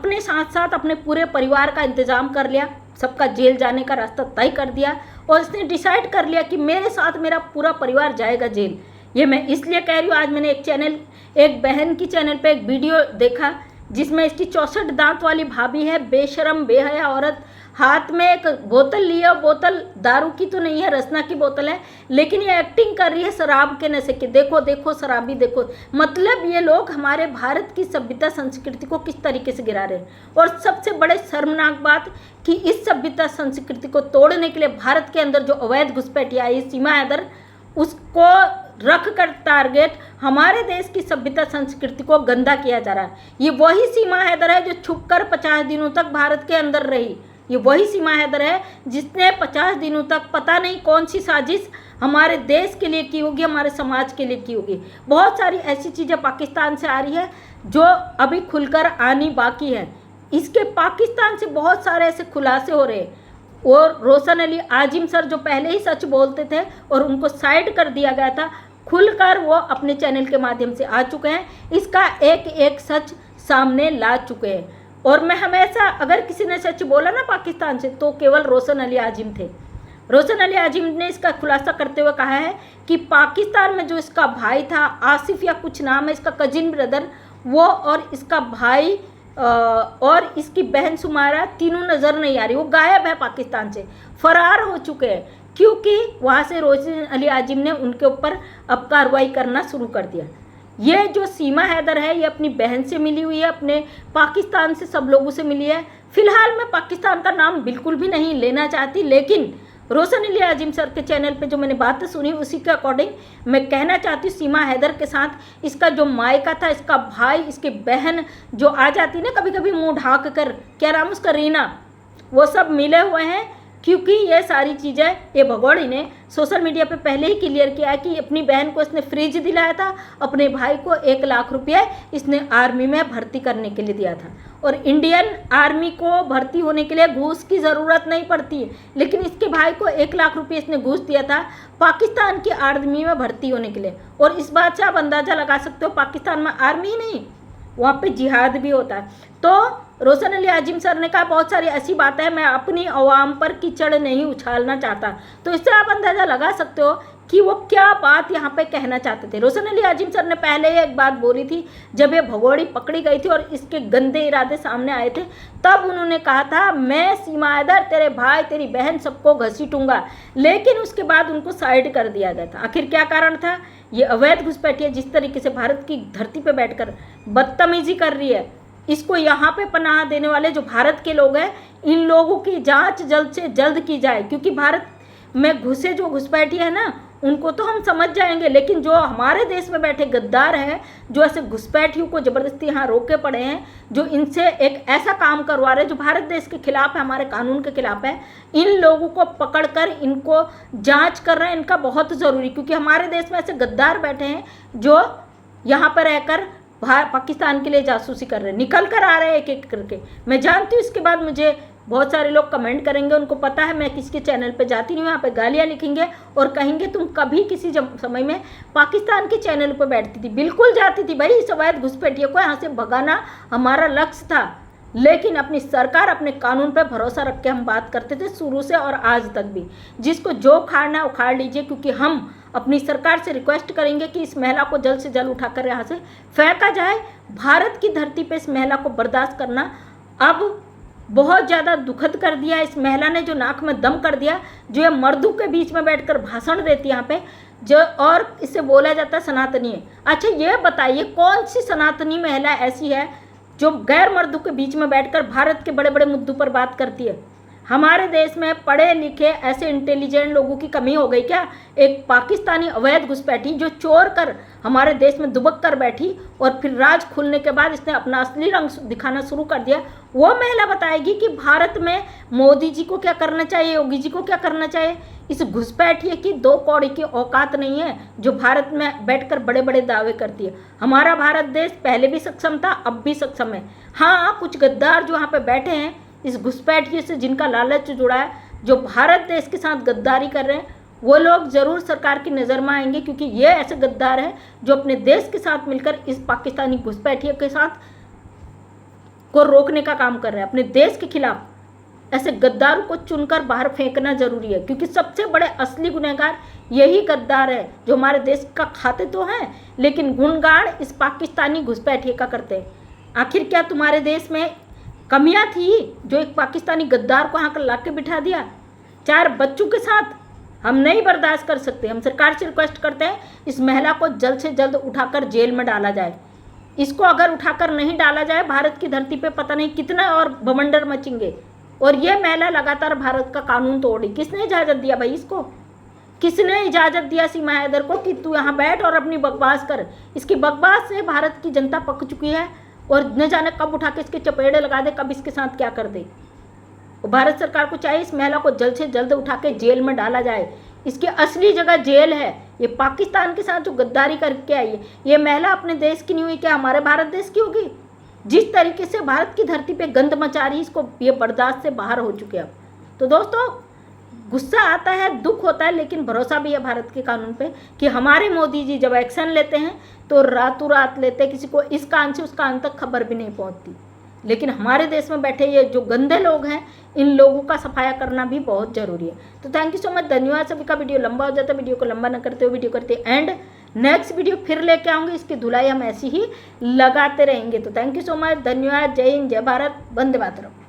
अपने साथ साथ अपने पूरे परिवार का इंतज़ाम कर लिया, सबका जेल जाने का रास्ता तय कर दिया और इसने डिसाइड कर लिया कि मेरे साथ मेरा पूरा परिवार जाएगा जेल। ये मैं इसलिए कह रही हूँ, आज मैंने एक बहन की चैनल पे एक वीडियो देखा जिसमें इसकी 64 दांत वाली भाभी है, बेशरम बेहया औरत, हाथ में एक बोतल ली है। बोतल दारू की तो नहीं है, रसना की बोतल है, लेकिन ये एक्टिंग कर रही है शराब के नशे की। देखो देखो शराबी देखो। मतलब ये लोग हमारे भारत की सभ्यता संस्कृति को किस तरीके से गिरा रहे हैं। और सबसे बड़े शर्मनाक बात कि इस सभ्यता संस्कृति को तोड़ने के लिए भारत के अंदर जो अवैध घुसपैठिया आई सीमा हैदर, उसको रख कर टारगेट हमारे देश की सभ्यता संस्कृति को गंदा किया जा रहा है। ये वही सीमा हैदर है जो छुपकर 50 दिनों तक भारत के अंदर रही। ये वही सीमा हैदर है जिसने 50 दिनों तक पता नहीं कौन सी साजिश हमारे देश के लिए की होगी, हमारे समाज के लिए की होगी। बहुत सारी ऐसी चीज़ें पाकिस्तान से आ रही है जो अभी खुलकर आनी बाकी है। इसके पाकिस्तान से बहुत सारे ऐसे खुलासे हो रहे हैं। और रोशन अली आजिम सर जो पहले ही सच बोलते थे और उनको साइड कर दिया गया था, खुलकर वो अपने चैनल के माध्यम से आ चुके हैं, इसका एक एक सच सामने ला चुके हैं। और मैं हमेशा, अगर किसी ने सच बोला ना पाकिस्तान से, तो केवल रोशन अली आजिम थे। रोशन अली आजिम ने इसका खुलासा करते हुए कहा है कि पाकिस्तान में जो इसका भाई था, आसिफ या कुछ नाम है, इसका कजिन ब्रदर, वो और इसका भाई और इसकी बहन सुमारा तीनों नज़र नहीं आ रही। वो गायब है, पाकिस्तान से फरार हो चुके हैं, क्योंकि वहाँ से रोशन अली आजिम ने उनके ऊपर अब कार्रवाई करना शुरू कर दिया। ये जो सीमा हैदर है, ये अपनी बहन से मिली हुई है, अपने पाकिस्तान से सब लोगों से मिली है। फिलहाल मैं पाकिस्तान का नाम बिल्कुल भी नहीं लेना चाहती, लेकिन रोशन अली आजिम सर के चैनल पे जो मैंने बातें सुनी उसी के अकॉर्डिंग मैं कहना चाहती हूँ, सीमा हैदर के साथ इसका जो मायका था, इसका भाई, इसकी बहन जो आ जाती ना कभी कभी मुंह ढाक कर, क्या नाम उसका, रीना, वो सब मिले हुए हैं। क्योंकि ये सारी चीज़ें ये भगोड़ी ने सोशल मीडिया पे पहले ही क्लियर किया है कि अपनी बहन को इसने फ्रिज दिलाया था, अपने भाई को 1 लाख रुपये इसने आर्मी में भर्ती करने के लिए दिया था। और इंडियन आर्मी को भर्ती होने के लिए घूस की ज़रूरत नहीं पड़ती है, लेकिन इसके भाई को 1 लाख रुपये इसने घूस दिया था पाकिस्तान की आर्मी में भर्ती होने के लिए। और इस बात से आप अंदाज़ा लगा सकते हो, पाकिस्तान में आर्मी ही नहीं, वहाँ पे जिहाद भी होता है। तो रोशन अली आजिम सर ने कहा बहुत सारी ऐसी बातें हैं, मैं अपनी अवाम पर कीचड़ नहीं उछालना चाहता। तो इससे आप अंदाज़ा लगा सकते हो कि वो क्या बात यहाँ पे कहना चाहते थे। रोशन अली आजिम सर ने पहले ही एक बात बोली थी, जब ये भगोड़ी पकड़ी गई थी और इसके गंदे इरादे सामने आए थे, तब उन्होंने कहा था मैं सीमा हैदर, तेरे भाई, तेरी बहन सबको घसीटूंगा। लेकिन उसके बाद उनको साइड कर दिया गया था। आखिर क्या कारण था? ये अवैध घुसपैठिया जिस तरीके से भारत की धरती पर बैठकर बदतमीजी कर रही है, इसको यहाँ पे पनाह देने वाले जो भारत के लोग हैं, इन लोगों की जांच जल्द से जल्द की जाए। क्योंकि भारत में घुसे जो घुसपैठिए हैं ना, उनको तो हम समझ जाएंगे, लेकिन जो हमारे देश में बैठे गद्दार हैं, जो ऐसे घुसपैठियों को ज़बरदस्ती यहाँ रोके पड़े हैं, जो इनसे एक ऐसा काम करवा रहे हैं जो भारत देश के खिलाफ है, हमारे कानून के खिलाफ है, इन लोगों को पकड़कर इनको जांच कर रहे हैं, इनका बहुत ज़रूरी। क्योंकि हमारे देश में ऐसे गद्दार बैठे हैं जो यहाँ पर रहकर पाकिस्तान के लिए जासूसी कर रहे हैं, निकल कर आ रहे हैं एक एक करके। मैं जानती हूँ इसके बाद मुझे बहुत सारे लोग कमेंट करेंगे, उनको पता है मैं किसके चैनल पे जाती नहीं हूँ, यहाँ पे गालियाँ लिखेंगे और कहेंगे तुम कभी किसी समय में पाकिस्तान के चैनल पर बैठती थी। बिल्कुल जाती थी भाई, इस अवैध घुसपैठियों को यहाँ से भगाना हमारा लक्ष्य था। लेकिन अपनी सरकार, अपने कानून पर भरोसा रख के हम बात करते थे शुरू से और आज तक भी। जिसको जो उखाड़ना उखाड़ लीजिए, क्योंकि हम अपनी सरकार से रिक्वेस्ट करेंगे कि इस महिला को जल्द से जल्द उठाकर यहाँ से फेंका जाए। भारत की धरती पे इस महिला को बर्दाश्त करना अब बहुत ज़्यादा दुखद कर दिया। इस महिला ने जो नाक में दम कर दिया, जो ये मर्दों के बीच में बैठकर भाषण देती है यहाँ पे, जो और इससे बोला जाता है सनातनी है। अच्छा ये बताइए कौन सी सनातनी महिला ऐसी है जो गैर मर्दों के बीच में बैठकर भारत के बड़े बड़े मुद्दों पर बात करती है? हमारे देश में पढ़े लिखे ऐसे इंटेलिजेंट लोगों की कमी हो गई क्या? एक पाकिस्तानी अवैध घुसपैठी जो चोर कर हमारे देश में दुबक कर बैठी और फिर राज खुलने के बाद इसने अपना असली रंग दिखाना शुरू कर दिया, वो महिला बताएगी कि भारत में मोदी जी को क्या करना चाहिए, योगी जी को क्या करना चाहिए। इस घुसपैठिए की 2 कौड़ी की औकात नहीं है जो भारत में बैठकर बड़े बड़े दावे करती है। हमारा भारत देश पहले भी सक्षम था, अब भी सक्षम है। हाँ, कुछ गद्दार जो यहाँ पे बैठे हैं इस घुसपैठिए से, जिनका लालच जुड़ा है, जो भारत देश के साथ गद्दारी कर रहे हैं, वो लोग ज़रूर सरकार की नज़र में आएंगे। क्योंकि ये ऐसे गद्दार हैं जो अपने देश के साथ मिलकर इस पाकिस्तानी घुसपैठिए के साथ को रोकने का काम कर रहे हैं, अपने देश के खिलाफ ऐसे गद्दारों को चुनकर बाहर फेंकना जरूरी है, क्योंकि सबसे बड़े असली गुनहगार यही गद्दार है जो हमारे देश का खाते तो हैं लेकिन गुणगान इस पाकिस्तानी घुसपैठिए का करते हैं। आखिर क्या तुम्हारे देश में कमियां थी जो एक पाकिस्तानी गद्दार को यहाँ कर ला के बिठा दिया 4 बच्चों के साथ? हम नहीं बर्दाश्त कर सकते। हम सरकार से रिक्वेस्ट करते हैं इस महिला को जल्द से जल्द उठाकर जेल में डाला जाए। इसको अगर उठाकर नहीं डाला जाए भारत की धरती पे पता नहीं कितना और बवंडर मचेंगे। और ये महिला लगातार भारत का कानून तोड़ रही। किसने इजाज़त दिया भाई इसको? किसने इजाज़त दिया सीमा हैदर को कि तू यहाँ बैठ और अपनी बकवास कर? इसकी बकवास से भारत की जनता पक चुकी है और न जाने कब उठा के इसके चपेड़े लगा दे, कब इसके साथ क्या कर दे। भारत सरकार को चाहिए इस महिला को जल्द से जल्द उठा के जेल में डाला जाए। इसकी असली जगह जेल है। ये पाकिस्तान के साथ जो गद्दारी करके आई है, ये महिला अपने देश की नहीं हुई, क्या हमारे भारत देश की होगी? जिस तरीके से भारत की धरती पे गंद मचा रही, इसको ये बर्दाश्त से बाहर हो चुके अब। तो दोस्तों, गुस्सा आता है, दुख होता है, लेकिन भरोसा भी है भारत के कानून पे कि हमारे मोदी जी जब एक्शन लेते हैं तो रातों रात लेते, किसी को इस कान से उस कान तक खबर भी नहीं पहुंचती। लेकिन हमारे देश में बैठे ये जो गंदे लोग हैं, इन लोगों का सफाया करना भी बहुत ज़रूरी है। तो थैंक यू सो मच, धन्यवाद सभी का। वीडियो लंबा हो जाता है, वीडियो को लंबा न करते हुए वीडियो करते एंड नेक्स्ट वीडियो फिर लेके आऊँगी। इसकी धुलाई हम ऐसी ही लगाते रहेंगे। तो थैंक यू सो मच, धन्यवाद, जय हिंद, जय भारत, वंदे मातरम।